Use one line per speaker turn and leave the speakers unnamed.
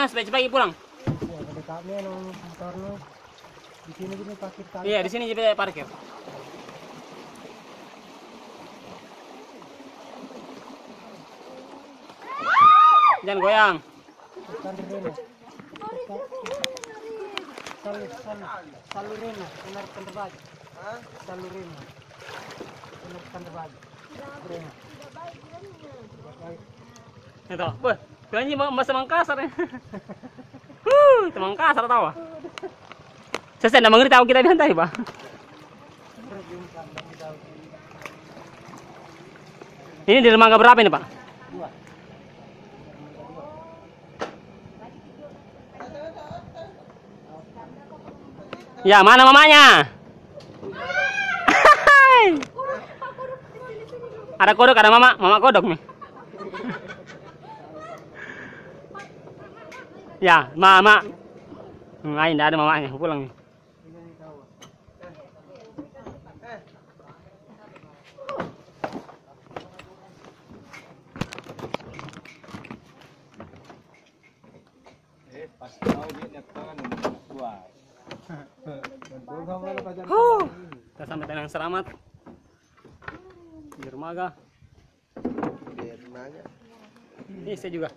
nah supaya cepat pulang.
Ya, ada kami yang motornya di sini gini parkir kali.
Iya, di sini juga parkir. Jangan goyang.
Salurena, benar terbagi. Salurena. Benar terbagi. Rena.
Itu, wah, kayaknya bahasa Mangkasar ya. Itu Mangkasar tahu. Saya tidak mengerti tahu kita bilang tadi, Pak. Ini di dermaga berapa ini, Pak? Ya, mana mamanya? Ada kodok, ada mama kodok nih. Ya, mama. Enggak ada mamanya, pulang nih.
Pas tahu dia lihat tangan tua.
Kita sampai dengan selamat di dermaga. Ini saya juga.